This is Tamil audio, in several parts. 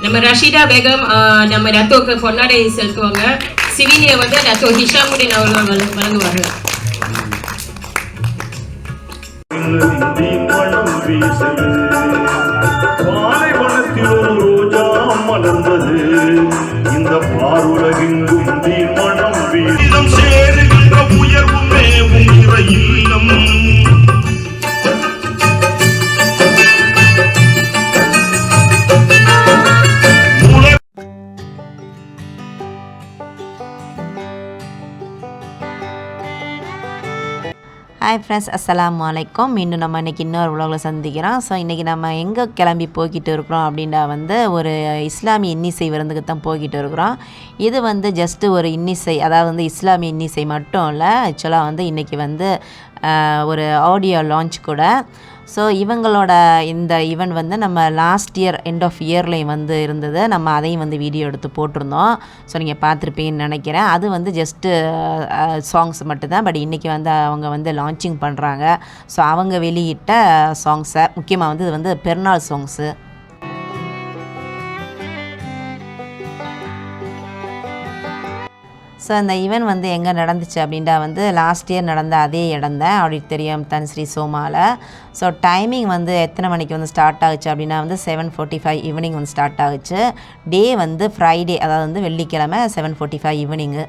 நம்ம ரஷீதா பேகம் நம்ம டத்தோக்கு பொன்னாடை செலுத்துவாங்க. சிவிலியை வந்து டத்தோ ஹிஷாமுடின் அவர்கள் வழங்குவார்கள். ரோஜா மலர்ந்தது இந்த பாருலகிங்கும் மனம் வீதம் சேருகின்ற உயர்வுமே உயிர இல்லம். ஹாய் ஃப்ரெண்ட்ஸ், அஸ்ஸலாமு அலைக்கும். மீண்டும் நம்ம இன்றைக்கி இன்னொரு உலகில் சந்திக்கிறோம். ஸோ இன்றைக்கி நம்ம எங்கே கிளம்பி போய்கிட்டு இருக்கிறோம் அப்படின்னா வந்து ஒரு இஸ்லாமிய இன்னிசை விருந்துக்கு தான் போய்கிட்டு இருக்கிறோம். இது வந்து ஜஸ்ட்டு ஒரு இன்னிசை, அதாவது வந்து இஸ்லாமிய இன்னிசை மட்டும் இல்லை, ஆக்சுவலாக வந்து இன்றைக்கி வந்து ஒரு ஆடியோ லான்ச் கூட. ஸோ இவங்களோட இந்த ஈவெண்ட் வந்து நம்ம லாஸ்ட் இயர் எண்ட் ஆஃப் இயர்லேயும் வந்து இருந்தது. நம்ம அதையும் வந்து வீடியோ எடுத்து போட்டிருந்தோம். ஸோ நீங்கள் பார்த்துருப்பீங்கன்னு நினைக்கிறேன். அது வந்து ஜஸ்ட்டு சாங்ஸ் மட்டும்தான். பட் இன்றைக்கி வந்து அவங்க வந்து லான்ச்சிங் பண்ணுறாங்க. ஸோ அவங்க வெளியிட்ட சாங்ஸை, முக்கியமாக வந்து இது வந்து பெருநாள் சாங்ஸு. ஸோ இந்த ஈவெண்ட் வந்து எங்கே நடந்துச்சு அப்படின்ட்டா வந்து லாஸ்ட் இயர் நடந்த அதே இடம் தான், ஆடிட்டோரியம் தன்ஸ்ரீ சோமாவில். ஸோ டைமிங் வந்து எத்தனை மணிக்கு வந்து ஸ்டார்ட் ஆகுச்சு அப்படின்னா வந்து 7:45 ஈவினிங் வந்து ஸ்டார்ட் ஆகுச்சு. டே வந்து ஃப்ரைடே, அதாவது வந்து வெள்ளிக்கிழமை 7:45 ஈவினிங்கு.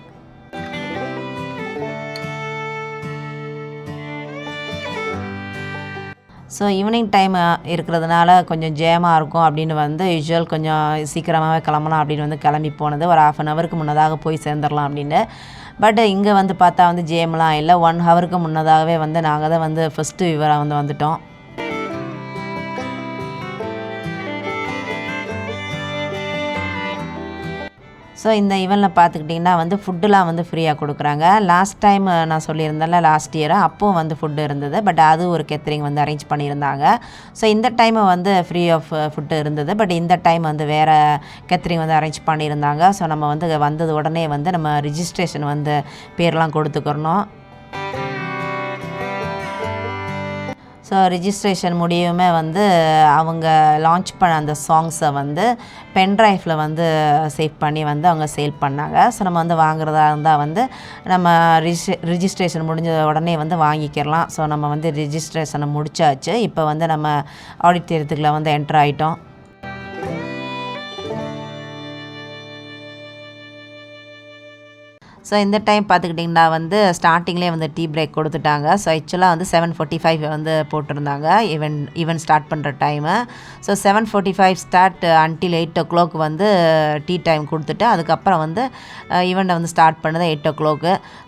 ஸோ ஈவினிங் டைம் இருக்கிறதுனால கொஞ்சம் ஜேமாக இருக்கும் அப்படின்னு வந்து யூஸ்வல் கொஞ்சம் சீக்கிரமாகவே கிளம்பலாம் அப்படின்னு வந்து கிளம்பி போனது. ஒரு 1/2 ஹவருக்கு முன்னதாக போய் சேர்ந்துடலாம் அப்படின்னு. பட் இங்கே வந்து பார்த்தா வந்து ஜேம்லாம் இல்லை. 1 ஹவருக்கு முன்னதாகவே வந்து நாங்கள் தான் வந்து ஃபஸ்ட்டு விவரம் வந்து வந்துட்டோம். ஸோ இந்த ஈவெண்ட்டில் பார்த்துக்கிட்டிங்கன்னா வந்து ஃபுட்டுலாம் வந்து ஃப்ரீயாக கொடுக்குறாங்க. லாஸ்ட் டைம் நான் சொல்லியிருந்தேன்ல, லாஸ்ட் இயர் அப்போது வந்து ஃபுட்டு இருந்தது. பட் அது ஒரு கேத்தரிங் வந்து அரேஞ்ச் பண்ணியிருந்தாங்க. ஸோ இந்த டைம் வந்து ஃப்ரீ ஆஃப் ஃபுட்டு இருந்தது. பட் இந்த டைம் வந்து வேறு கேத்தரிங் வந்து அரேஞ்ச் பண்ணியிருந்தாங்க. ஸோ நம்ம வந்து வந்தது உடனே வந்து நம்ம ரிஜிஸ்ட்ரேஷன் வந்து பேர்லாம் கொடுத்துக்கிறணும். ஸோ ரிஜிஸ்ட்ரேஷன் முடியுமே வந்து அவங்க லான்ச் பண்ண அந்த சாங்ஸை வந்து பென்ட்ரைவில் வந்து சேவ் பண்ணி வந்து அவங்க சேல் பண்ணாங்க. ஸோ நம்ம வந்து வாங்குறதா இருந்தால் வந்து நம்ம ரிஜிஸ்ட்ரேஷன் முடிஞ்ச உடனே வந்து வாங்கிக்கிறலாம். ஸோ நம்ம வந்து ரிஜிஸ்ட்ரேஷனை முடிச்சாச்சு. இப்போ வந்து நம்ம ஆடிட்டோரியத்துக்குள்ள வந்து என்டர் ஆகிட்டோம். ஸோ இந்த டைம் பார்த்துக்கிட்டிங்கன்னா வந்து ஸ்டார்டிங்லேயே வந்து டீ பிரேக் கொடுத்துட்டாங்க. ஸோ ஆக்சுவலாக வந்து 7:45 வந்து போட்டிருந்தாங்க ஈவெண்ட் ஸ்டார்ட் பண்ணுற time. So 7:45 start until 8 o'clock வந்து டீ டைம் கொடுத்துட்டு அதுக்கப்புறம் வந்து ஈவெண்ட்டை வந்து ஸ்டார்ட் பண்ணது 8 o'clock.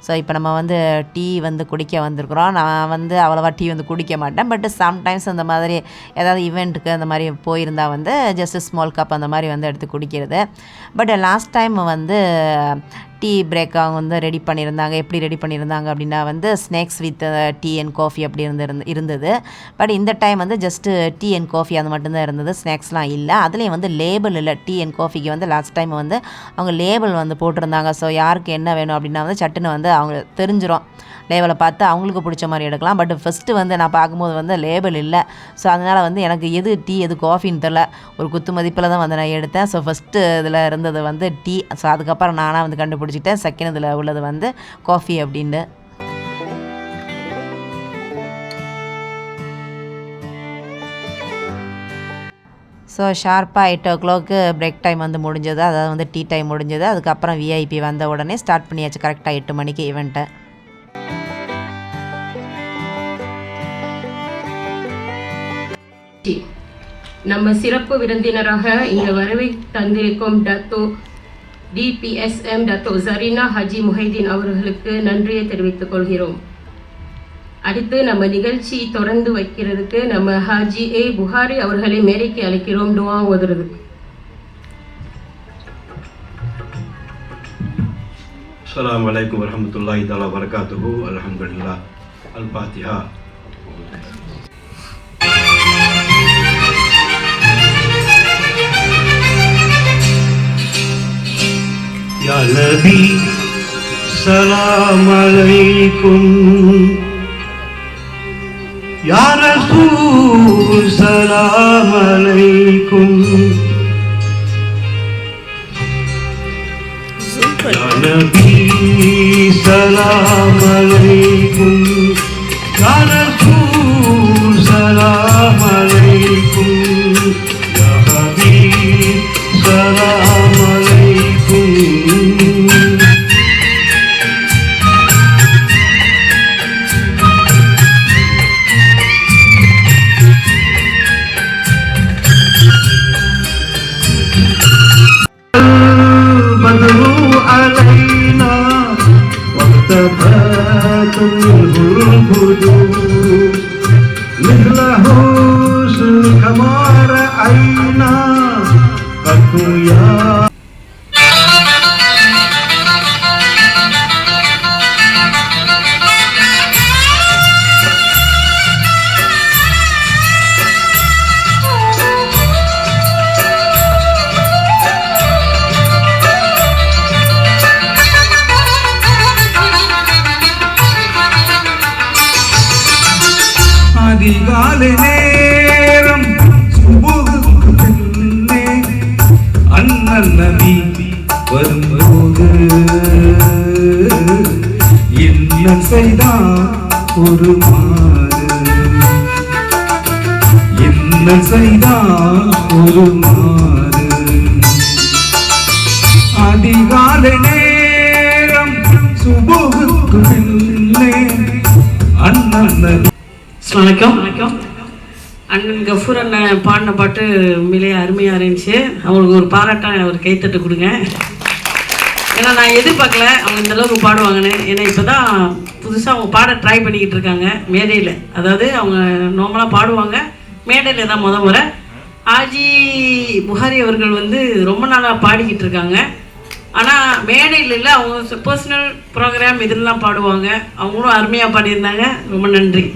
ஸோ இப்போ நம்ம வந்து டீ வந்து குடிக்க வந்திருக்கிறோம். நான் வந்து அவ்வளோவா டீ வந்து குடிக்க மாட்டேன். பட் சம்டைம்ஸ் அந்த மாதிரி ஏதாவது ஈவெண்ட்டுக்கு அந்த மாதிரி போயிருந்தால் வந்து ஜஸ்ட் ஸ்மால் கப் அந்த மாதிரி வந்து எடுத்து குடிக்கிறது. பட் லாஸ்ட் டைம் வந்து டீ பிரேக் அவங்க வந்து ரெடி பண்ணியிருந்தாங்க. எப்படி ரெடி பண்ணியிருந்தாங்க அப்படின்னா வந்து snacks with tea and coffee அப்படி இருந்தது. பட் இந்த டைம் வந்து ஜஸ்ட்டு டீ அண்ட் காஃபி அது மட்டும்தான் இருந்தது. ஸ்நாக்ஸ்லாம் இல்லை. அதுலேயும் வந்து லேபிள் இல்லை. டீ அண்ட் காஃபிக்கு வந்து லாஸ்ட் டைம் வந்து அவங்க லேபிள் வந்து போட்டிருந்தாங்க. ஸோ யாருக்கு என்ன வேணும் அப்படின்னா வந்து சட்டுன்னு வந்து அவங்க தெரிஞ்சிடும். லேபிளை பார்த்து அவங்களுக்கு பிடிச்ச மாதிரி எடுக்கலாம். பட் ஃபஸ்ட்டு வந்து நான் பார்க்கும்போது வந்து லேபிள் இல்லை. ஸோ அதனால் வந்து எனக்கு எது டீ எது காஃபின்னு தெரில. ஒரு குத்து மதிப்பில் தான் வந்து நான் எடுத்தேன். ஸோ ஃபஸ்ட்டு இதில் இருந்தது வந்து டீ. ஸோ அதுக்கப்புறம் நானாக வந்து கண்டுபிடிச்சிட்டேன் செகண்ட் இதில் உள்ளது வந்து காஃபி அப்படின்னு. ஸோ ஷார்ப்பாக 8 o'clock பிரேக் டைம் வந்து முடிஞ்சது. அதாவது வந்து டீ டைம் முடிஞ்சது. அதுக்கப்புறம் விஐபி வந்த உடனே ஸ்டார்ட் பண்ணியாச்சு கரெக்டாக 8 மணிக்கு ஈவெண்ட்டை. நம்ம சிறப்பு விருந்தினராக இங்கே வருகை தந்திருக்கும் Dato DPSM Dato Zarina Haji Mohideen அவர்களுக்கு நன்றியை தெரிவித்துக் கொள்கிறோம். அடுத்து நம்ம நிகழ்ச்சி தொடர்ந்து வைக்கிறதுக்கு நம்ம ஹாஜி புகாரி அவர்களை மேடைக்கு அழைக்கிறோம் துஆ ஓதுறதுக்கு. அஸ்ஸலாமு அலைக்கும் வரஹ்மத்துல்லாஹி தஆலா வபரகாத்துஹு. அல்ஹம்துலில்லாஹ். அல்-ஃபாத்திஹா. या नबी सलाम अलैकुम, या रसूल सलाम अलैकुम, Ya Nabi salam alaikum, Ya Rasul salam alaikum, Ya Habib salam alaikum. علينا واختفت منه الهدوء مثل حسنك ما رأينا قط يا அதிகாலை நேரம் சுபுகுக்கு பின்னே அண்ணன் நபி வரும்போது என்ன செய்தான் ஒரு மாறு, என்ன செய்தான் ஒரு மாறு. அதிகாலை நேரம் சுபுகுக்கு பின்னே அண்ணன் நபி. வணக்கம். அண்ணன் கஃபூர் அண்ணன் பாடின பாட்டு உண்மையிலேயே அருமையாக இருந்துச்சு. அவங்களுக்கு ஒரு பாராட்டாக ஒரு கைத்தட்டு கொடுங்க. ஏன்னா நான் எதிர்பார்க்கல அவங்க இந்தளவுக்கு பாடுவாங்கன்னு. ஏன்னா இப்போ தான் புதுசாக அவங்க பாட ட்ரை பண்ணிக்கிட்டு இருக்காங்க மேடையில். அதாவது அவங்க நார்மலாக பாடுவாங்க, மேடையில் தான் முறை. ஆஜி புகாரி அவர்கள் வந்து ரொம்ப நாளாக பாடிக்கிட்டு இருக்காங்க. ஆனால் மேடையில் இல்லை, அவங்க பர்சனல் ப்ரோக்ராம் இதெல்லாம் பாடுவாங்க. அவங்களும் அருமையாக பாடியிருந்தாங்க. ரொம்ப நன்றி.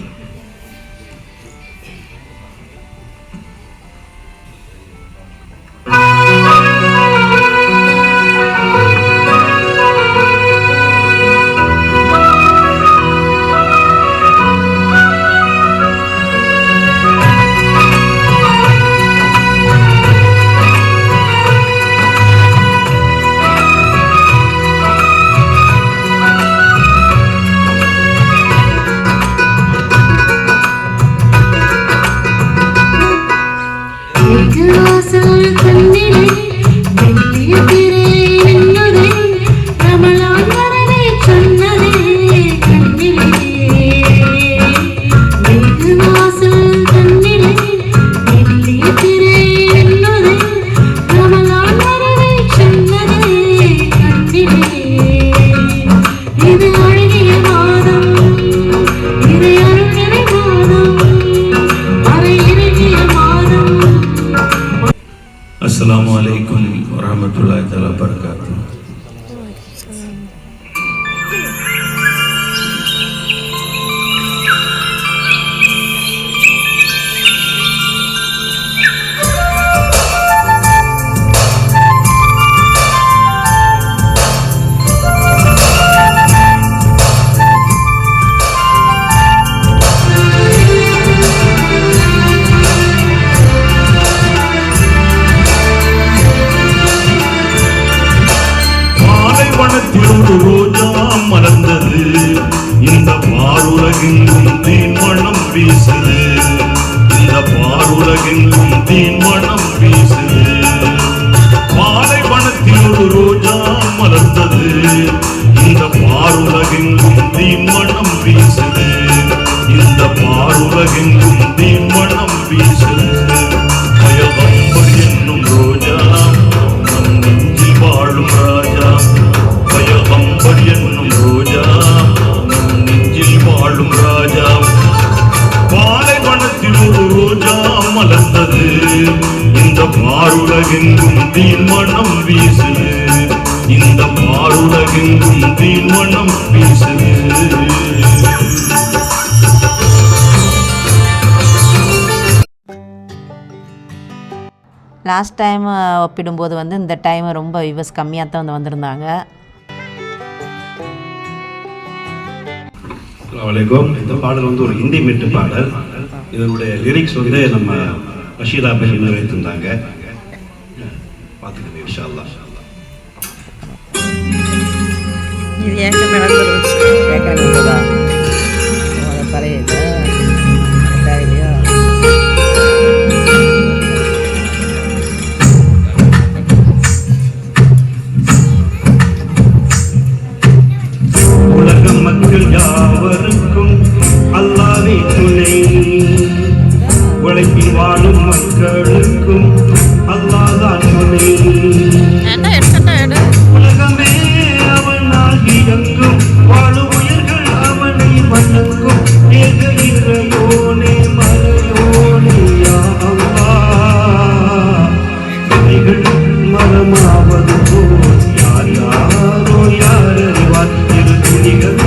Assalamu alaikum warahmatullahi wabarakatuh. ரோஜா மலர்ந்தது, இந்த பாருலகெங்கும் தீன் மணம் வீசுது, இந்த பாருலகெங்கும் தீன் மணம் வீசுது. பாலைவனத்தில் ஒரு ரோஜா மலர்ந்தது, இந்த பாருலகெங்கும் தீன் மணம் வீசுது, இந்த பாருலகெங்கும் தீன் மணம் வீசுது. பயகம்பர் என்னும் ரோஜா நம் நெஞ்சில் வாழும் ராஜா, பயகம்பர் என்னும் ரோஜா நம் நெஞ்சில் வாழும் ராஜா. பாலைவனத்தில் ஒரு ரோஜா மலர்ந்தது, இந்த பாருலகெங்கும் தீன் மணம் வீசுது, இந்த பாருலகெங்கும் தீன் மணம் வீசுது. லாஸ்ட் டைம் ஒப்பிடும்போது வந்து இந்த டைம் ரொம்ப வியூவர்ஸ் கம்மியாக தான் வந்திருந்தாங்க. வணக்கம். இந்த பாடல் வந்து ஒரு ஹிந்தி மீட்டு பாடல். இதனுடைய லிரிக்ஸ் வந்து நம்ம ரஷீதா பேர் வைத்திருந்தாங்க. பார்த்துக்கணும் இன்ஷா அல்லாஹ். இது ஏற்கனவே நடந்துருச்சு. ஏற்கனவே இருந்ததா பழைய இல்லையா? உலக மக்கள் யாவருக்கும் அல்லாஹ்வே துணை, உலகில் வாழும் மக்களுக்கும் அல்லாஹ் தான் துணை. உலகமே அவனாகி எங்கும் வாழும் உயிர்கள் அவனை வணங்கும் ஏக இறையோனே மறையோனே யா அல்லாஹ். இவைகள் மரமாவது போல் யார் யாரோ யார் அறிவார், இரு துணிகள்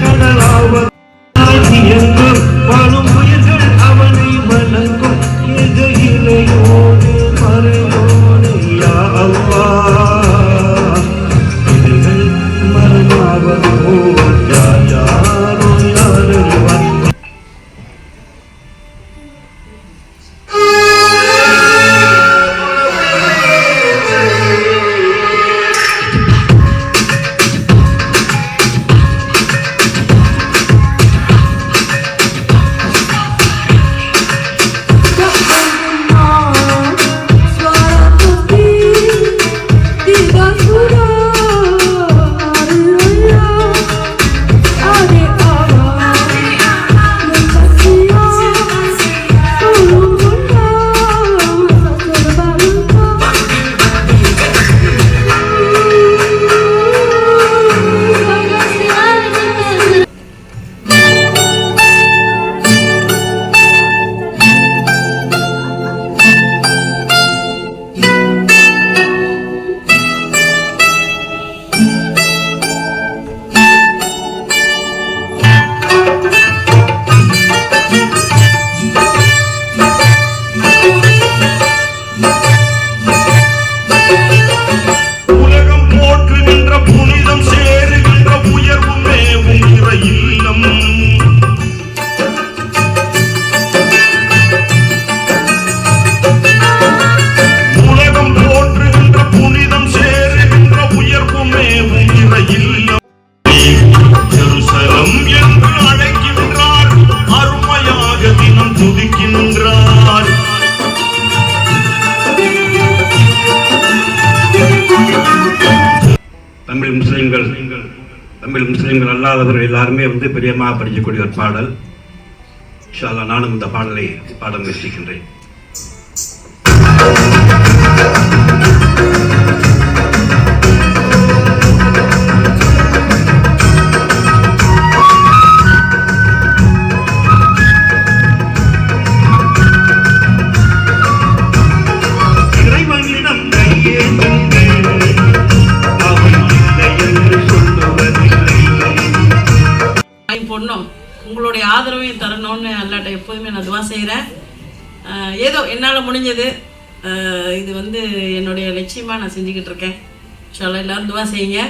கடலாவது எங்கும் வாழும் உயிர்கள் அவனை வணங்கும் ஏக இறையோனே மறையோனே யா அல்லாஹ். இவைகள் மரமாவது போல் யார் யாரோ யார் அறிவார். உலகம் போற்று நின்ற புனிதம் சேருகின்ற உயர்வுமே உயிர இல்லம். உலகம் போற்று நின்ற புனிதம் சேருகின்ற உயர்வுமே உயிர இல்லம். ஜெருசலம் என்று அழைக்கின்றார், அருமையாக தினம் துதிக்கின்றார். தமிழ் முஸ்லிம்கள் அல்லாதவர்கள் எல்லாருமே பிரியமாக படிக்கக்கூடிய ஒரு பாடல். இன்ஷா அல்லாஹ் நானும் இந்த பாடலை பாட முயற்சிக்கின்றேன். இறைவனிடம் கையேந்துங்கள், அவன் இல்லை என்று சொல்லுவதில்லை. பொண்ணும் உங்களுடைய ஆதரவையும் தரணும்னு அல்லாட்ட எப்போதுமே நான் துவா செய்கிறேன். ஏதோ என்னால் முடிஞ்சது இது என்னுடைய லட்சியமாக நான் செஞ்சுக்கிட்டு இருக்கேன். இன்ஷால்லா எல்லோரும் துவா செய்யுங்க.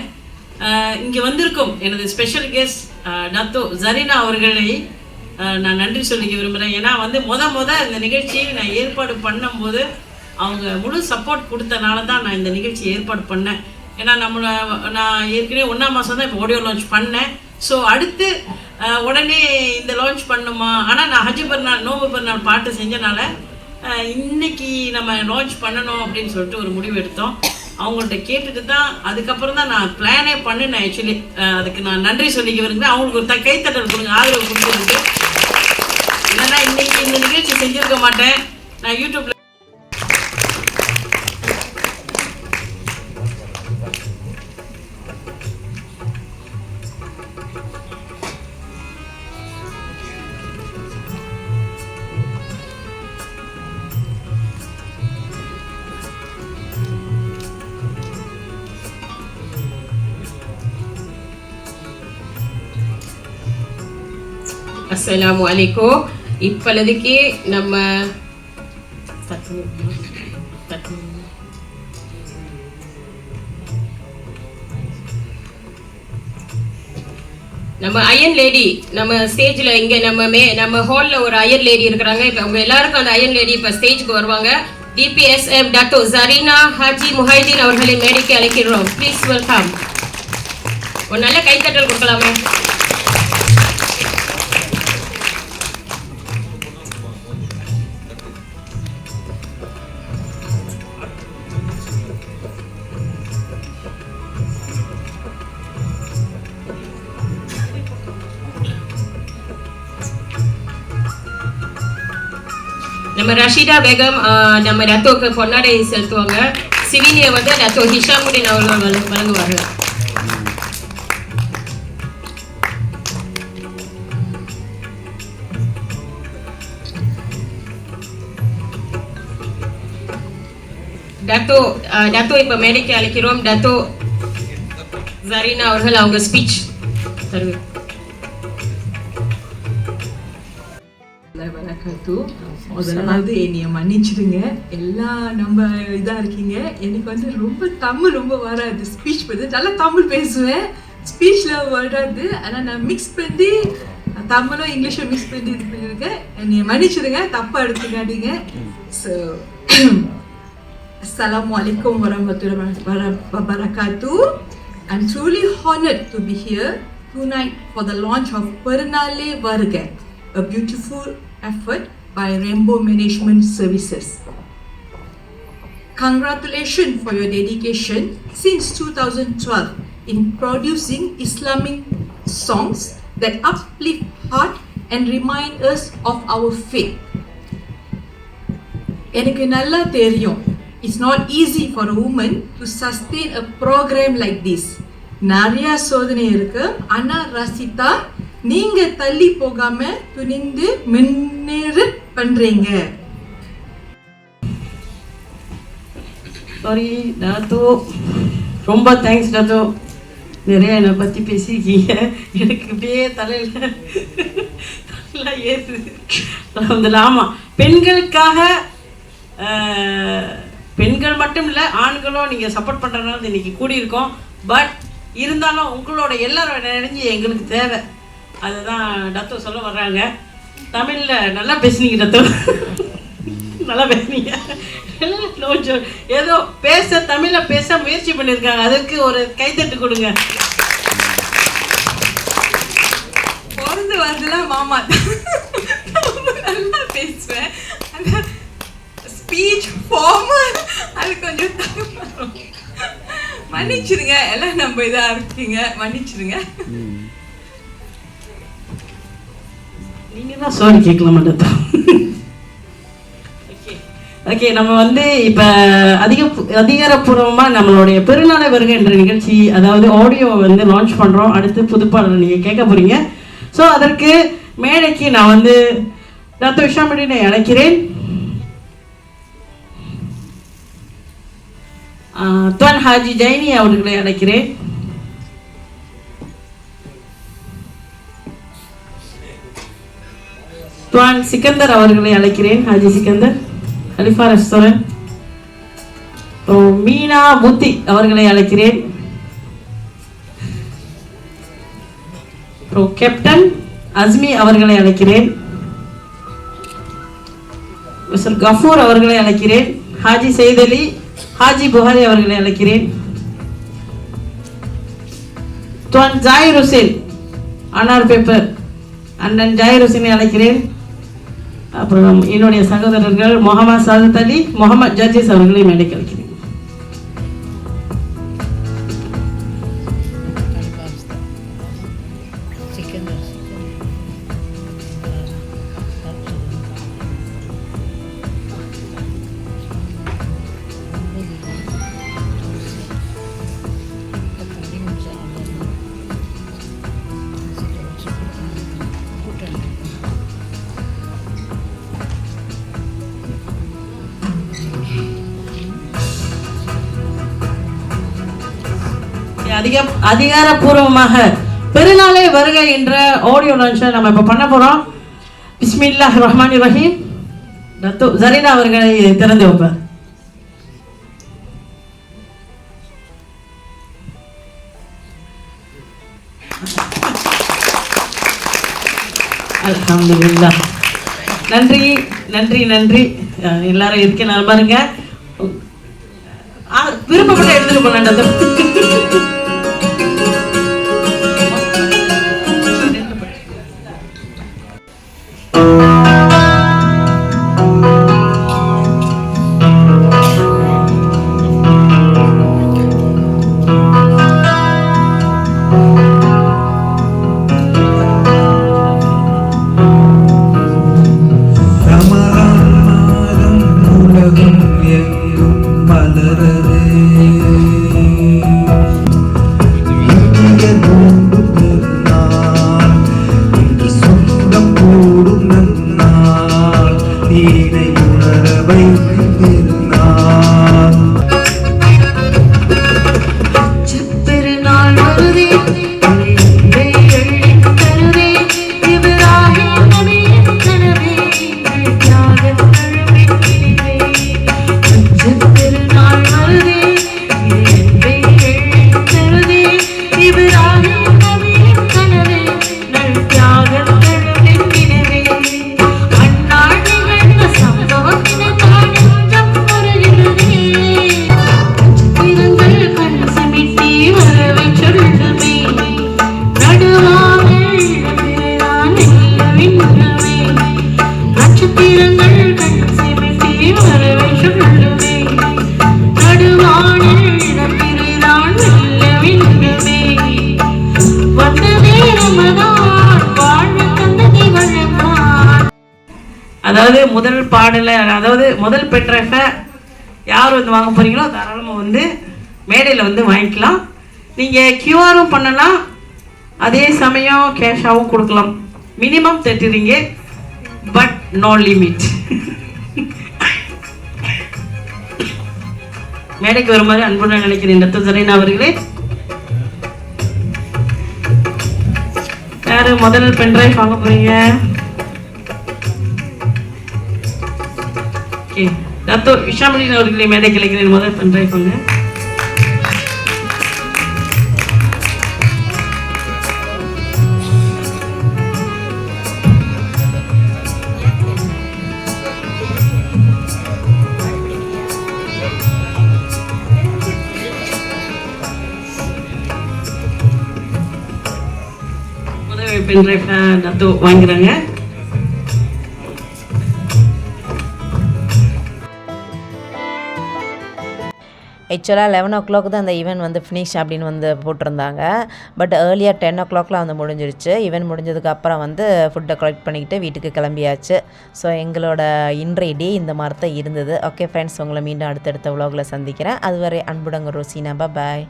இங்கே வந்திருக்கும் எனது ஸ்பெஷல் கெஸ்ட் டத்தோ ஜரீனா அவர்களை நான் நன்றி சொல்லிக்க விரும்புகிறேன். ஏன்னா இந்த நிகழ்ச்சியை நான் ஏற்பாடு பண்ணும்போது அவங்க முழு சப்போர்ட் கொடுத்தனால தான் நான் இந்த நிகழ்ச்சி ஏற்பாடு பண்ணேன். ஏன்னா நான் ஏற்கனவே 1ஆம் மாதம் தான் இப்போ ஆடியோ லான்ச் பண்ணேன். ஸோ அடுத்து உடனே இந்த லான்ச் பண்ணுமா, ஆனால் நான் ஹஜ் பெருநாள் நோம்பு பெருநாள் பாட்டு செஞ்சனால இன்னைக்கு நம்ம லான்ச் பண்ணணும் அப்படின்னு சொல்லிட்டு ஒரு முடிவு எடுத்தோம். அவங்கள்ட்ட கேட்டுட்டு தான் அதுக்கப்புறம் தான் நான் பிளானே பண்ணினேன். ஆக்சுவலி அதுக்கு நான் நன்றி சொல்லிக்க விரும்புகிறேன். அவங்களுக்கு ஒரு கைத்தட்டல் கொடுங்க, ஆதரவு கொடுத்துருக்கு. இல்லைன்னா இன்னைக்கு இந்த நிகழ்ச்சி செஞ்சுருக்க மாட்டேன். நான் யூடியூப்ல அஸ்ஸலாமு அலைக்கும். இப்பொழுதுக்கு நம்ம அயன் லேடி நம்ம ஸ்டேஜில் இங்கே நம்ம ஹாலில் ஒரு அயன் லேடி இருக்கிறாங்க. இப்போ அவங்க எல்லாருக்கும் அந்த அயன் லேடி இப்போ ஸ்டேஜுக்கு வருவாங்க. DPSM டாக்டர் ஜரீனா ஹாஜி முஹைதீன் அவர்களை மேடைக்கு அழைக்கிறோம். Please welcome. ஒரு நல்ல கைத்தட்டல் கொடுக்கலாமே. நம்ம ரஷீதா பேகம் நம்ம டத்தோக்கு பொன்னாடை செலுத்துவாங்க. சிவினியை வந்து டத்தோ ஹிஷாமுதீன் அவர்கள் வழங்குவார்கள். டத்தோ இப்ப மேடைக்கு அழைக்கிறோம். டத்தோ ஜரீனா அவர்கள் அவங்க ஸ்பீச் தருவார். முதலாவது என்னைய மன்னிச்சிடுங்க. எல்லா நம்ம இதா இருக்கீங்க. எனக்கு வந்து ரொம்ப தமிழ் ரொம்ப வராது. ஸ்பீச் பண்ணி நல்லா தமிழ் பேசுவேன், ஸ்பீச்ல வராது. ஆனால் நான் மிக்ஸ் பண்ணி தமிழும் இங்கிலீஷும் மிக்ஸ் பண்ணி இது பண்ணியிருக்கேன். என்னைய மன்னிச்சிடுங்க, தப்பா எடுத்துக்காதீங்க. So Assalamualaikum warahmatullahi wabarakatuh. I'm truly honored to be here tonight for the launch of Pernale Varga, a beautiful effort by Rainbow Management Services. Congratulations for your dedication since 2012 in producing Islamic songs that uplift heart and remind us of our faith. எனக்கு நல்லா தெரியும், it's not easy for a woman to sustain a program like this. நிறைய சோதனை இருக்கு. ஆனா ரசிதா, நீங்க தள்ளி போகாம துணிந்து முன்னேற பண்றீங்க. சாரி டாத்தோ, ரொம்ப தேங்க்ஸ் டாத்தோ. நிறைய என்னை பற்றி பேசியிருக்கீங்க. எனக்கு இப்படியே தலையில் ஏறுது. ஆமாம், பெண்களுக்காக பெண்கள் மட்டும் இல்லை, ஆண்களும் நீங்கள் சப்போர்ட் பண்ணுறதுனால இன்றைக்கி கூடியிருக்கோம். பட் இருந்தாலும் உங்களோட எல்லாரும் நினைஞ்சு எங்களுக்கு தேவை. அதுதான் டத்தோ சொல்ல வர்றாங்க. தமிழில் நல்லா பேசுனீங்க டத்தோ, நல்லா பேசுனீங்க. ஏதோ பேச தமிழில் பேச முயற்சி பண்ணியிருக்காங்க, அதுக்கு ஒரு கைத்தட்டு கொடுங்க. பிறந்து வரதுலாம் மாமா நல்லா பேசுவேன். ஸ்பீச் ஃபார்மல் அது கொஞ்சம் மன்னிச்சிருங்க. எல்லாம் நம்ம இதாக இருக்கீங்க, மன்னிச்சிருங்க. நீங்கள் தான் சாரி கேட்கல மாட்டேன். ஓகே, நம்ம வந்து இப்போ அதிகாரப்பூர்வமாக நம்மளுடைய பெருநாளை வருகை என்ற நிகழ்ச்சி, அதாவது ஆடியோ வந்து லான்ச் பண்ணுறோம். அடுத்து புதுப்பாடல் நீங்கள் கேட்க போகிறீங்க. ஸோ அதற்கு மேடைக்கு நான் வந்து டாக்டர் ஹிஷாமுதீனை அழைக்கிறேன். துவான் ஹாஜி ஜைனி அவர்களை அழைக்கிறேன். துவான் சிக்கந்தர் அவர்களை அழைக்கிறேன். ஹாஜி சிக்கந்தர், அலிஃபா ரெஸ்டாரண்ட். மீனா புத்தி அவர்களை அழைக்கிறேன். கேப்டன் அஸ்மி அவர்களை அழைக்கிறேன். மிஸ்டர் கஃபூர் அவர்களை அழைக்கிறேன். ஹாஜி சையத் அலி, ஹாஜி புகாரி அவர்களை அழைக்கிறேன். துவான் ஜாயிர் ஹுசேன், அனார் பேப்பர் அண்ணன் ஜாயிர் ஹுசேனை அழைக்கிறேன். அப்புறம் என்னுடைய சகோதரர்கள் முகமது சாதத் அலி, முகமது ஜட்ஜஸ் அவர்களை மேடைக்கு அழைக்கிறேன். அதிகாரப்பூர்வமாக பெருநாளை வருகை என்ற ஆடியோ லான்ச்சை நம்ம இப்போ பண்ண போகிறோம். பிஸ்மில்லாஹ் ரஹ்மான் ரஹீம். டத்தோ ஜரீனா அவர்களை திறந்து வைப்பார். அல்ஹம்துலில்லாஹ். நன்றி நன்றி நன்றி. எல்லாரும் இருக்க நல்லா பாருங்க. விருப்பப்பட்ட எடுத்துட்டு போன இனிய நோன்பு பெருநாள், இன்று சொந்தம் கூடும் நன்னாள், தீனை உணர வைக்கும் பெருநாள். பெருநாள் வருதே அன்பை அள்ளித் தருவே இப்ராஹிம் நபியின் கனவே தியாகத் தழுவின் நினைவே. பெருநாள் வருதே அன்பை அள்ளித் தருவே இப்ராஹிம் நபியின் கனவே நல் தியாகத் தழுவின் நினைவே. அந்நாள் நிகழ்ந்த சம்பவத்தினால் நெஞ்சம் வருகிறதே. நட்சத்திரங்கள் கண் சிமிட்டி வரவை சொல்லுமே, நடுவானில் இளம்பிறைதான் நிலவின்றமே. நட்சத்திரங்கள் கண் சிமிட்டி வரவை சொல்லுமே, நடுவானில் இளம்பிறைதான் நிலவின்றமே. வந்ததே ரமதான், வாழ்வு தந்த திகழந்தான். அதாவது முதல் பாடலை, அதாவது முதல் பென்ட்ரைவை யார் வந்து வாங்க போகிறீங்களோ தாராளமாக வந்து மேடையில் வந்து வாங்கிக்கலாம். நீங்கள் கியூஆரும் பண்ணலாம், அதே சமயம் கேஷாகவும் கொடுக்கலாம். Minimum 30 ringgit, but no limit. மேடைக்கு வருமாறு அன்புடன் நினைக்கிறேன் டாக்டர் ஜரீனா அவர்களே. யார் முதல் பென்ட்ரைவ் வாங்க போகிறீங்க? ஓகே, டாக்டர் இஷாமலின் அவர்களை மேடை கிளைக்கிறேன். முதல் பென்ட்ரைவ் வாங்க. முதல் பென்ட்ரைவ் டாக்டர் வாங்கிறாங்க. ஆக்சுவலாக 11 o'clock தான் அந்த ஈவெண்ட் வந்து ஃபினிஷ் அப்படின்னு வந்து போட்டிருந்தாங்க. பட் ஏர்லியாக 10 o'clockலாம் வந்து முடிஞ்சிருச்சு. ஈவெண்ட் முடிஞ்சதுக்கப்புறம் வந்து ஃபுட்டை கலெக்ட் பண்ணிக்கிட்டு வீட்டுக்கு கிளம்பியாச்சு. ஸோ எங்களோட இன்றைய டே இந்த மாதிரி தான் இருந்தது. ஓகே ஃப்ரெண்ட்ஸ், உங்களை மீண்டும் அடுத்தடுத்த vlogல சந்திக்கிறேன். அதுவரை அன்புடன் ரோசினா, பாய்.